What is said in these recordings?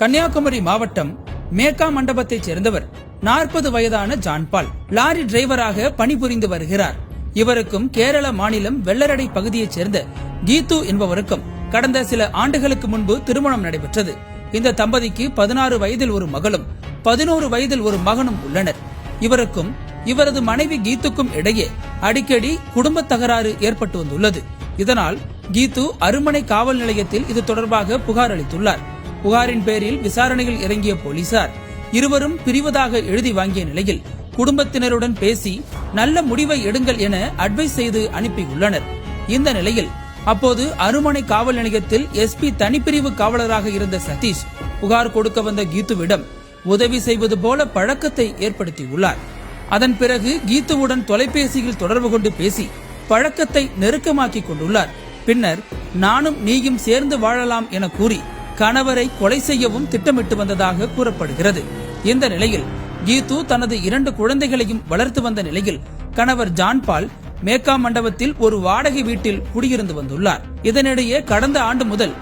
கன்னியாகுமரி மாவட்டம் மேக்கா மண்டபத்தைச் சேர்ந்தவர் 40 வயதான ஜான்பால் லாரி டிரைவராக பணிபுரிந்து வருகிறார். இவருக்கும் கேரள மாநிலம் வெள்ளரடை பகுதியைச் சேர்ந்த கீத்து என்பவருக்கும் கடந்த சில ஆண்டுகளுக்கு முன்பு திருமணம் நடைபெற்றது. இந்த தம்பதிக்கு 16 வயதில் ஒரு மகளும் 11 வயதில் ஒரு மகனும் உள்ளனர். இவருக்கும் இவரது மனைவி கீத்துக்கும் இடையே அடிக்கடி குடும்ப தகராறு ஏற்பட்டு வந்துள்ளது. இதனால் கீத்து அருமனை காவல் நிலையத்தில் இது தொடர்பாக புகார் அளித்துள்ளார். புகாரின் பேரில் விசாரணையில் இறங்கிய போலீசார் இருவரும் பிரிவதாக எழுதி வாங்கிய நிலையில் குடும்பத்தினருடன் பேசி நல்ல முடிவை எடுங்கள் என அட்வைஸ் செய்து அனுப்பியுள்ளனர். இந்த நிலையில் அப்போது அருமனை காவல் நிலையத்தில் எஸ்பி தனிப்பிரிவு காவலராக இருந்த சதீஷ் புகார் கொடுக்க வந்த கீத்துவிடம் உதவி செய்வது போல பழக்கத்தை ஏற்படுத்தியுள்ளார். அதன் பிறகு கீத்துவுடன் தொலைபேசியில் தொடர்பு கொண்டு பேசி பழக்கத்தை நெருக்கமாக்கி கொண்டுள்ளார். பின்னர் நானும் நீயும் சேர்ந்து வாழலாம் என கூறி கணவரை கொலை செய்யவும் திட்டமிட்டு வந்ததாக கூறப்படுகிறது. இந்த நிலையில் கீத்து தனது 2 குழந்தைகளையும் வளர்த்து வந்த நிலையில் கணவர் ஜான்பால் மேக்கா மண்டபத்தில் ஒரு வாடகை வீட்டில் குடியிருந்து வந்துள்ளார். இதனிடையே கடந்த ஆண்டு முதல்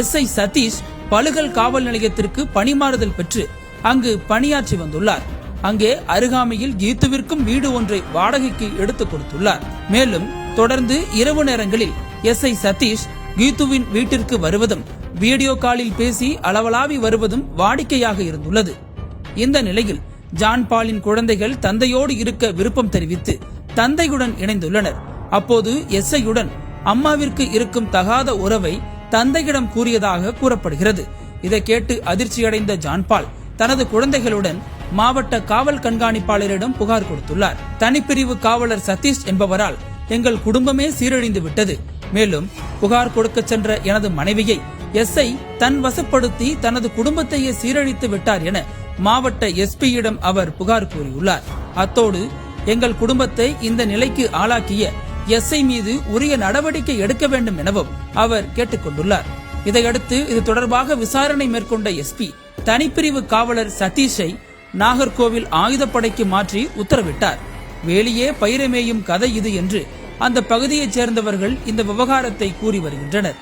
எஸ்ஐ சதீஷ் பலுகல் காவல் நிலையத்திற்கு பணிமாறுதல் பெற்று அங்கு பணியாற்றி வந்துள்ளார். அங்கே அருகாமையில் கீத்துவிற்கும் வீடு ஒன்றை வாடகைக்கு எடுத்துக் கொடுத்துள்ளார். மேலும் தொடர்ந்து இரவு நேரங்களில் எஸ்ஐ சதீஷ் கீத்துவின் வீட்டிற்கு வருவதும் வீடியோ காலில் பேசி அளவலாவி வருவதும் வாடிக்கையாக இருந்துள்ளது. இந்த நிலையில் ஜான்பாலின் குழந்தைகள் தந்தையோடு இருக்க விருப்பம் தெரிவித்து தந்தையுடன் இணைந்துள்ளனர். அப்போது எஸ்ஐயுடன் அம்மாவிற்கு இருக்கும் தகாத உறவை தந்தையிடம் கூறியதாக கூறப்படுகிறது. இதை கேட்டு அதிர்ச்சியடைந்த ஜான்பால் தனது குழந்தைகளுடன் மாவட்ட காவல் கண்காணிப்பாளரிடம் புகார் கொடுத்துள்ளார். தனிப்பிரிவு காவலர் சதீஷ் என்பவரால் எங்கள் குடும்பமே சீரழிந்து விட்டது. மேலும் புகார் கொடுக்க சென்ற எனது மனைவியை எஸ்ஐ தன் வசப்படுத்தி தனது குடும்பத்தையே சீரழித்து விட்டார் என மாவட்ட எஸ்பியிடம் அவர் புகார் கூறியுள்ளார். அத்தோடு எங்கள் குடும்பத்தை இந்த நிலைக்கு ஆளாக்கிய எஸ்ஐ மீது உரிய நடவடிக்கை எடுக்க வேண்டும் எனவும் அவர் கேட்டுக்கொண்டுள்ளார். இதையடுத்து இது தொடர்பாக விசாரணை மேற்கொண்ட எஸ்பி தனிப்பிரிவு காவலர் சதீஷை நாகர்கோவில் ஆயுதப்படைக்கு மாற்றி உத்தரவிட்டார். வேலியே பயிரமேயும் கதை இது என்று அந்த பகுதியைச் சேர்ந்தவர்கள் இந்த விவகாரத்தை கூறி வருகின்றனர்.